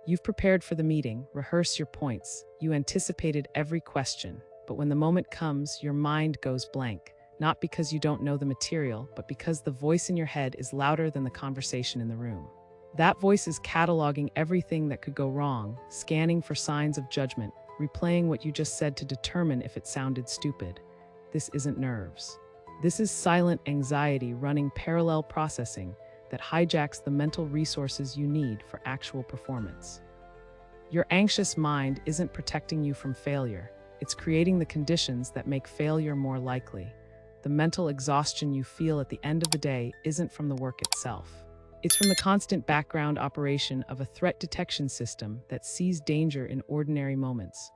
You've prepared for the meeting, rehearsed your points, you anticipated every question, but when the moment comes, your mind goes blank, not because you don't know the material, but because the voice in your head is louder than the conversation in the room. That voice is cataloging everything that could go wrong, scanning for signs of judgment, replaying what you just said to determine if it sounded stupid. This isn't nerves. This is silent anxiety running parallel processing that hijacks the mental resources you need for actual performance. Your anxious mind isn't protecting you from failure. It's creating the conditions that make failure more likely. The mental exhaustion you feel at the end of the day isn't from the work itself. It's from the constant background operation of a threat detection system that sees danger in ordinary moments.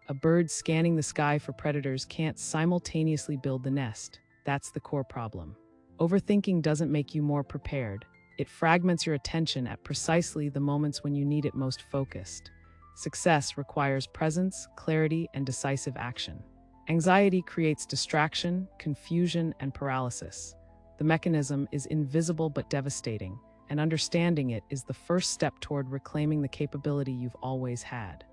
A bird scanning the sky for predators can't simultaneously build the nest. That's the core problem. Overthinking doesn't make you more prepared. It fragments your attention at precisely the moments when you need it most focused. Success requires presence, clarity, and decisive action. Anxiety creates distraction, confusion, and paralysis. The mechanism is invisible but devastating, and understanding it is the first step toward reclaiming the capability you've always had.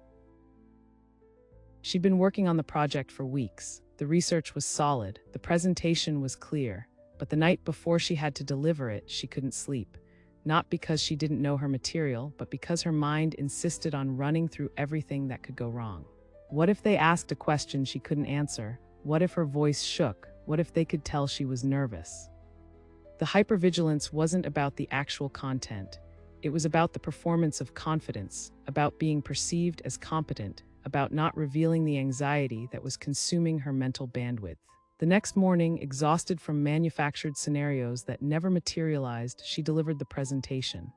She'd been working on the project for weeks. The research was solid, the presentation was clear, but the night before she had to deliver it, she couldn't sleep. Not because she didn't know her material, but because her mind insisted on running through everything that could go wrong. What if they asked a question she couldn't answer? What if her voice shook? What if they could tell she was nervous? The hypervigilance wasn't about the actual content. It was about the performance of confidence, about being perceived as competent, about not revealing the anxiety that was consuming her mental bandwidth. The next morning, exhausted from manufactured scenarios that never materialized, she delivered the presentation.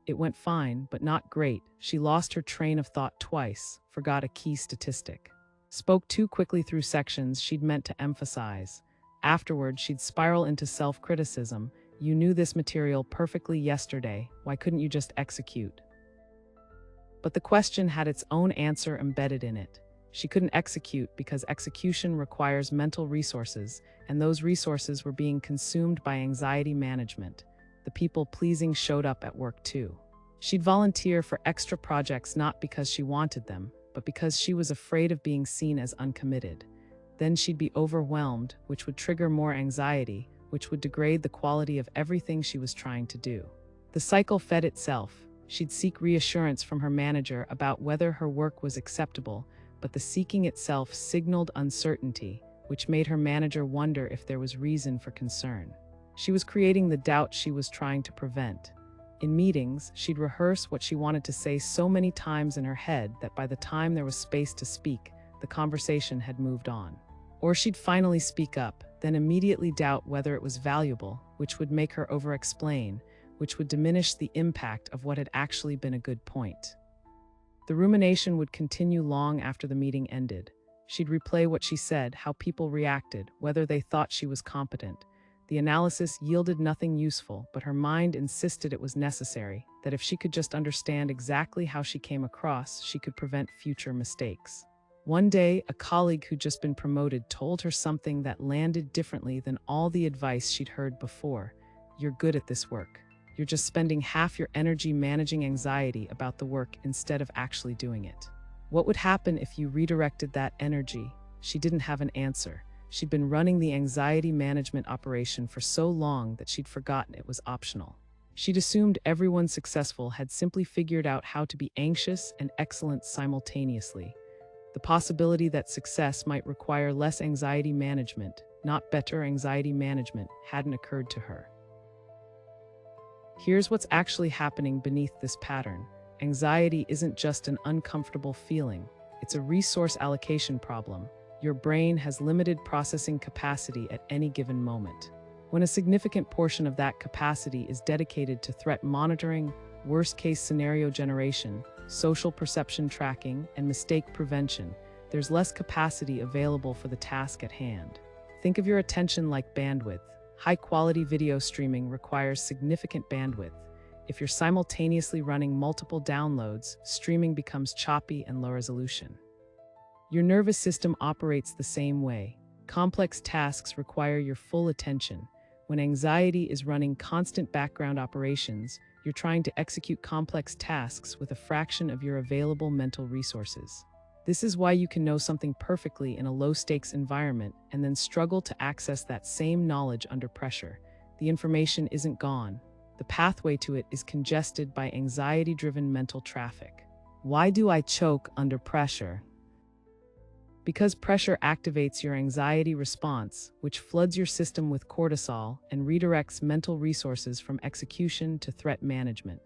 It went fine, but not great. She lost her train of thought twice, forgot a key statistic. Spoke too quickly through sections she'd meant to emphasize. Afterward, she'd spiral into self-criticism. You knew this material perfectly yesterday. Why couldn't you just execute? But the question had its own answer embedded in it. She couldn't execute because execution requires mental resources, and those resources were being consumed by anxiety management. The people-pleasing showed up at work too. She'd volunteer for extra projects not because she wanted them, but because she was afraid of being seen as uncommitted. Then she'd be overwhelmed, which would trigger more anxiety, which would degrade the quality of everything she was trying to do. The cycle fed itself. She'd seek reassurance from her manager about whether her work was acceptable, but the seeking itself signaled uncertainty, which made her manager wonder if there was reason for concern. She was creating the doubt she was trying to prevent. In meetings, she'd rehearse what she wanted to say so many times in her head that by the time there was space to speak, the conversation had moved on. Or she'd finally speak up, then immediately doubt whether it was valuable, which would make her over-explain, which would diminish the impact of what had actually been a good point. The rumination would continue long after the meeting ended. She'd replay what she said, how people reacted, whether they thought she was competent. The analysis yielded nothing useful, but her mind insisted it was necessary, that if she could just understand exactly how she came across, she could prevent future mistakes. One day, a colleague who'd just been promoted told her something that landed differently than all the advice she'd heard before. You're good at this work. You're just spending half your energy managing anxiety about the work instead of actually doing it. What would happen if you redirected that energy? She didn't have an answer. She'd been running the anxiety management operation for so long that she'd forgotten it was optional. She'd assumed everyone successful had simply figured out how to be anxious and excellent simultaneously. The possibility that success might require less anxiety management, not better anxiety management, hadn't occurred to her. Here's what's actually happening beneath this pattern. Anxiety isn't just an uncomfortable feeling. It's a resource allocation problem. Your brain has limited processing capacity at any given moment. When a significant portion of that capacity is dedicated to threat monitoring, worst-case scenario generation, social perception tracking, and mistake prevention, there's less capacity available for the task at hand. Think of your attention like bandwidth. High-quality video streaming requires significant bandwidth. If you're simultaneously running multiple downloads, streaming becomes choppy and low resolution. Your nervous system operates the same way. Complex tasks require your full attention. When anxiety is running constant background operations, You're trying to execute complex tasks with a fraction of your available mental resources. This is why you can know something perfectly in a low-stakes environment and then struggle to access that same knowledge under pressure. The information isn't gone. The pathway to it is congested by anxiety-driven mental traffic. Why do I choke under pressure? Because pressure activates your anxiety response, which floods your system with cortisol and redirects mental resources from execution to threat management.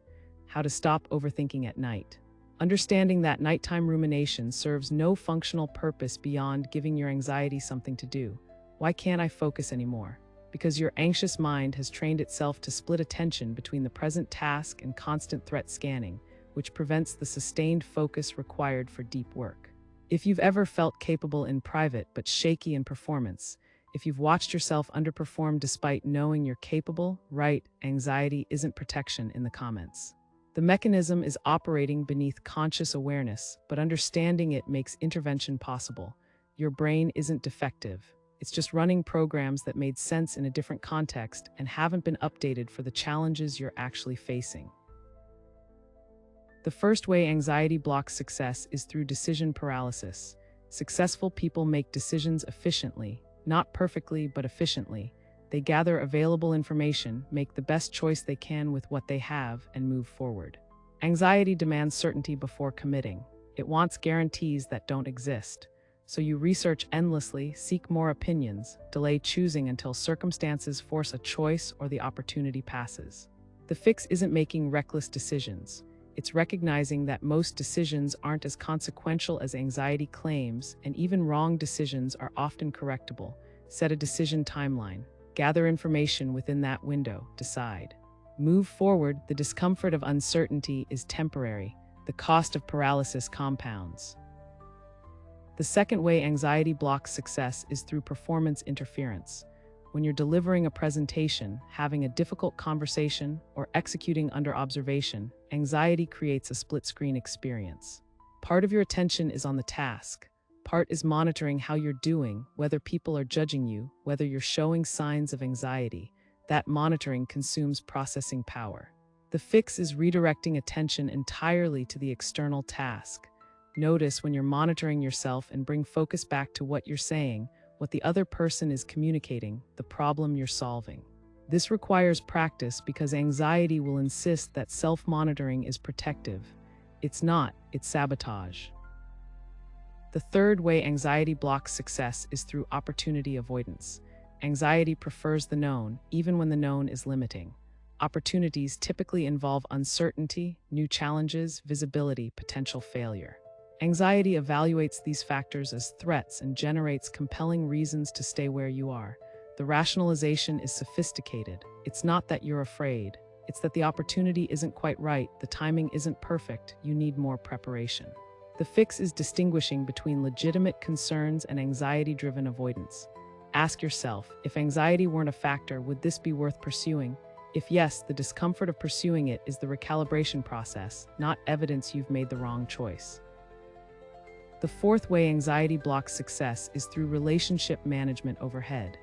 How to stop overthinking at night. Understanding that nighttime rumination serves no functional purpose beyond giving your anxiety something to do. Why can't I focus anymore? Because your anxious mind has trained itself to split attention between the present task and constant threat scanning, which prevents the sustained focus required for deep work. If you've ever felt capable in private but shaky in performance, if you've watched yourself underperform despite knowing you're capable, write "anxiety isn't protection" in the comments. The mechanism is operating beneath conscious awareness, but understanding it makes intervention possible. Your brain isn't defective. It's just running programs that made sense in a different context and haven't been updated for the challenges you're actually facing. The first way anxiety blocks success is through decision paralysis. Successful people make decisions efficiently, not perfectly, but efficiently. They gather available information, make the best choice they can with what they have, and move forward. Anxiety demands certainty before committing. It wants guarantees that don't exist. So you research endlessly, seek more opinions, delay choosing until circumstances force a choice or the opportunity passes. The fix isn't making reckless decisions. It's recognizing that most decisions aren't as consequential as anxiety claims, and even wrong decisions are often correctable. Set a decision timeline. Gather information within that window. Decide. Move forward. The discomfort of uncertainty is temporary. The cost of paralysis compounds. The second way anxiety blocks success is through performance interference. When you're delivering a presentation, having a difficult conversation, or executing under observation, anxiety creates a split-screen experience. Part of your attention is on the task. Part is monitoring how you're doing, whether people are judging you, whether you're showing signs of anxiety. That monitoring consumes processing power. The fix is redirecting attention entirely to the external task. Notice when you're monitoring yourself and bring focus back to what you're saying, what the other person is communicating, the problem you're solving. This requires practice because anxiety will insist that self-monitoring is protective. It's not, it's sabotage. The third way anxiety blocks success is through opportunity avoidance. Anxiety prefers the known, even when the known is limiting. Opportunities typically involve uncertainty, new challenges, visibility, potential failure. Anxiety evaluates these factors as threats and generates compelling reasons to stay where you are. The rationalization is sophisticated. It's not that you're afraid. It's that the opportunity isn't quite right, the timing isn't perfect, you need more preparation. The fix is distinguishing between legitimate concerns and anxiety-driven avoidance. Ask yourself, if anxiety weren't a factor, would this be worth pursuing? If yes, the discomfort of pursuing it is the recalibration process, not evidence you've made the wrong choice. The fourth way anxiety blocks success is through relationship management overhead.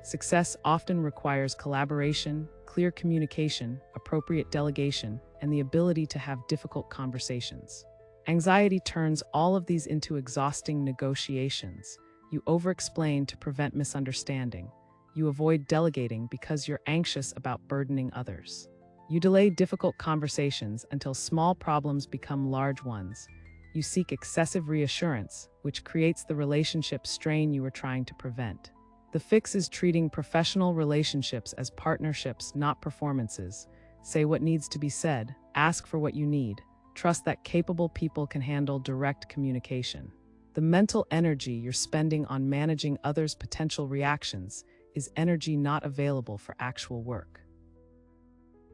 Success often requires collaboration, clear communication, appropriate delegation, and the ability to have difficult conversations. Anxiety turns all of these into exhausting negotiations. You over-explain to prevent misunderstanding. You avoid delegating because you're anxious about burdening others. You delay difficult conversations until small problems become large ones. You seek excessive reassurance, which creates the relationship strain you were trying to prevent. The fix is treating professional relationships as partnerships, not performances. Say what needs to be said, ask for what you need. Trust that capable people can handle direct communication. The mental energy you're spending on managing others' potential reactions is energy not available for actual work.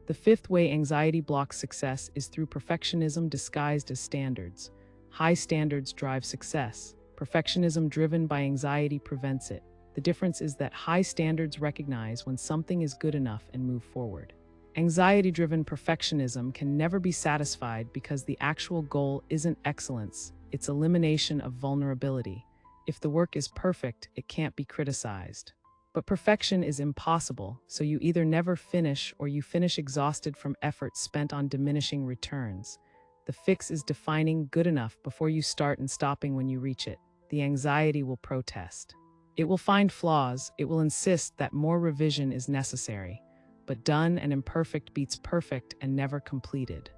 The fifth way anxiety blocks success is through perfectionism disguised as standards. High standards drive success. Perfectionism driven by anxiety prevents it. The difference is that high standards recognize when something is good enough and move forward. Anxiety-driven perfectionism can never be satisfied because the actual goal isn't excellence, it's elimination of vulnerability. If the work is perfect, it can't be criticized. But perfection is impossible, so you either never finish or you finish exhausted from effort spent on diminishing returns. The fix is defining good enough before you start and stopping when you reach it. The anxiety will protest. It will find flaws, it will insist that more revision is necessary. But done and imperfect beats perfect and never completed.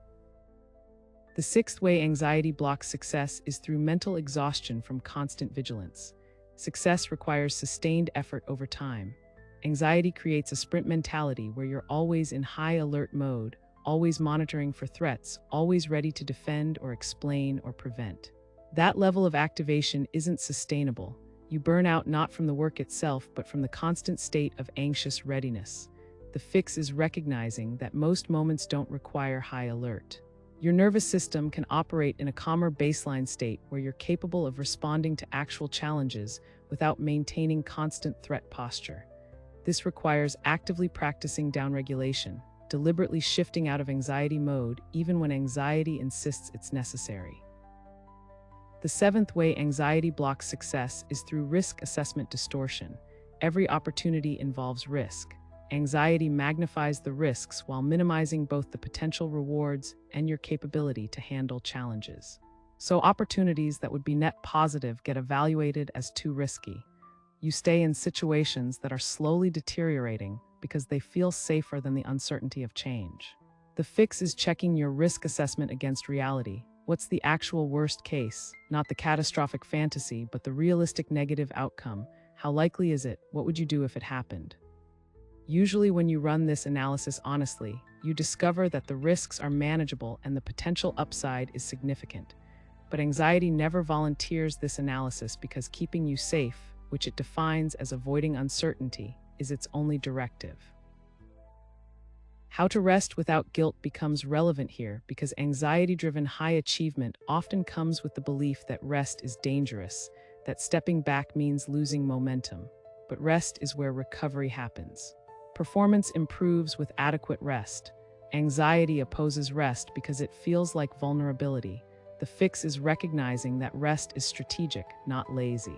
The sixth way anxiety blocks success is through mental exhaustion from constant vigilance. Success requires sustained effort over time. Anxiety creates a sprint mentality where you're always in high alert mode, always monitoring for threats, always ready to defend or explain or prevent. That level of activation isn't sustainable. You burn out not from the work itself, but from the constant state of anxious readiness. The fix is recognizing that most moments don't require high alert. Your nervous system can operate in a calmer baseline state where you're capable of responding to actual challenges without maintaining constant threat posture. This requires actively practicing downregulation, deliberately shifting out of anxiety mode even when anxiety insists it's necessary. The seventh way anxiety blocks success is through risk assessment distortion. Every opportunity involves risk. Anxiety magnifies the risks while minimizing both the potential rewards and your capability to handle challenges. So opportunities that would be net positive get evaluated as too risky. You stay in situations that are slowly deteriorating because they feel safer than the uncertainty of change. The fix is checking your risk assessment against reality. What's the actual worst case? Not the catastrophic fantasy, but the realistic negative outcome. How likely is it? What would you do if it happened? Usually when you run this analysis honestly, you discover that the risks are manageable and the potential upside is significant. But anxiety never volunteers this analysis because keeping you safe, which it defines as avoiding uncertainty, is its only directive. How to rest without guilt becomes relevant here because anxiety-driven high achievement often comes with the belief that rest is dangerous, that stepping back means losing momentum. But rest is where recovery happens. Performance improves with adequate rest. Anxiety opposes rest because it feels like vulnerability. The fix is recognizing that rest is strategic, not lazy.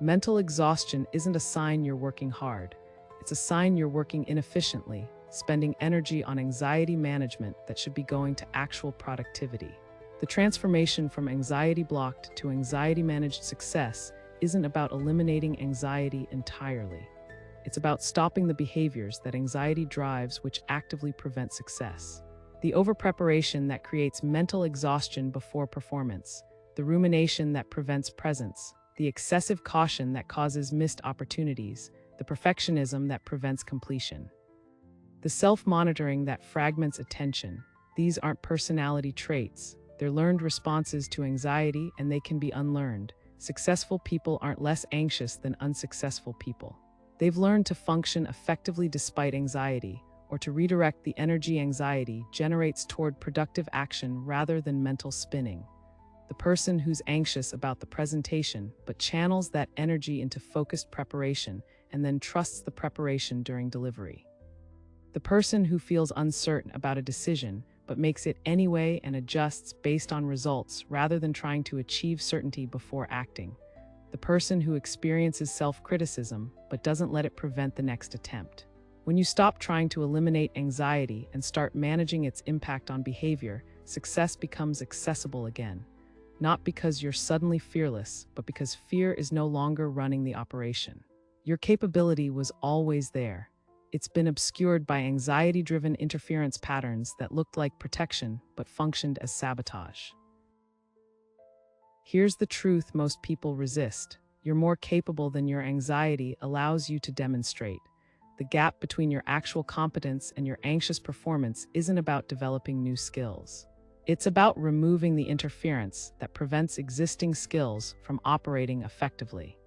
Mental exhaustion isn't a sign you're working hard. It's a sign you're working inefficiently, spending energy on anxiety management that should be going to actual productivity. The transformation from anxiety-blocked to anxiety-managed success isn't about eliminating anxiety entirely. It's about stopping the behaviors that anxiety drives which actively prevent success. The overpreparation that creates mental exhaustion before performance, the rumination that prevents presence, the excessive caution that causes missed opportunities, the perfectionism that prevents completion. The self-monitoring that fragments attention. These aren't personality traits. They're learned responses to anxiety, and they can be unlearned. Successful people aren't less anxious than unsuccessful people. They've learned to function effectively despite anxiety, or to redirect the energy anxiety generates toward productive action rather than mental spinning. The person who's anxious about the presentation but channels that energy into focused preparation and then trusts the preparation during delivery. The person who feels uncertain about a decision but makes it anyway and adjusts based on results rather than trying to achieve certainty before acting. The person who experiences self-criticism but doesn't let it prevent the next attempt. When you stop trying to eliminate anxiety and start managing its impact on behavior, success becomes accessible again. Not because you're suddenly fearless, but because fear is no longer running the operation. Your capability was always there. It's been obscured by anxiety-driven interference patterns that looked like protection but functioned as sabotage. Here's the truth most people resist. You're more capable than your anxiety allows you to demonstrate. The gap between your actual competence and your anxious performance isn't about developing new skills. It's about removing the interference that prevents existing skills from operating effectively.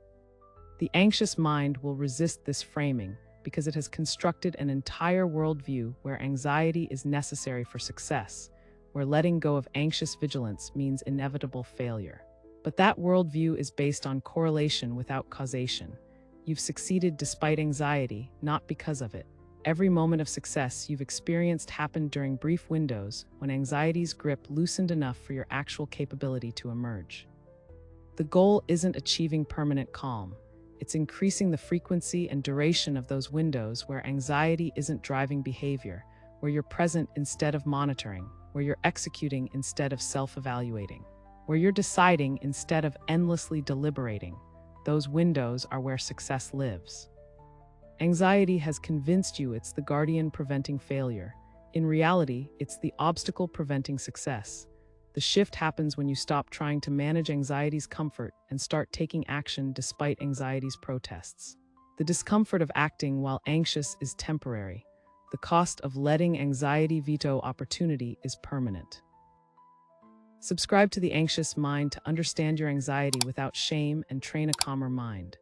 The anxious mind will resist this framing because it has constructed an entire worldview where anxiety is necessary for success, where letting go of anxious vigilance means inevitable failure. But that worldview is based on correlation without causation. You've succeeded despite anxiety, not because of it. Every moment of success you've experienced happened during brief windows when anxiety's grip loosened enough for your actual capability to emerge. The goal isn't achieving permanent calm. It's increasing the frequency and duration of those windows where anxiety isn't driving behavior, where you're present instead of monitoring, where you're executing instead of self-evaluating, where you're deciding instead of endlessly deliberating. Those windows are where success lives. Anxiety has convinced you it's the guardian preventing failure. In reality, it's the obstacle preventing success. The shift happens when you stop trying to manage anxiety's comfort and start taking action despite anxiety's protests. The discomfort of acting while anxious is temporary. The cost of letting anxiety veto opportunity is permanent. Subscribe to The Anxious Mind to understand your anxiety without shame and train a calmer mind.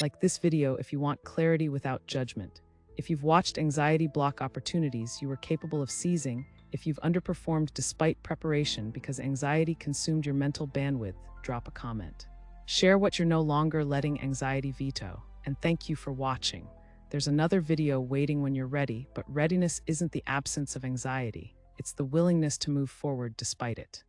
Like this video if you want clarity without judgment. If you've watched anxiety block opportunities you were capable of seizing, if you've underperformed despite preparation because anxiety consumed your mental bandwidth, drop a comment. Share what you're no longer letting anxiety veto. And thank you for watching. There's another video waiting when you're ready, but readiness isn't the absence of anxiety. It's the willingness to move forward despite it.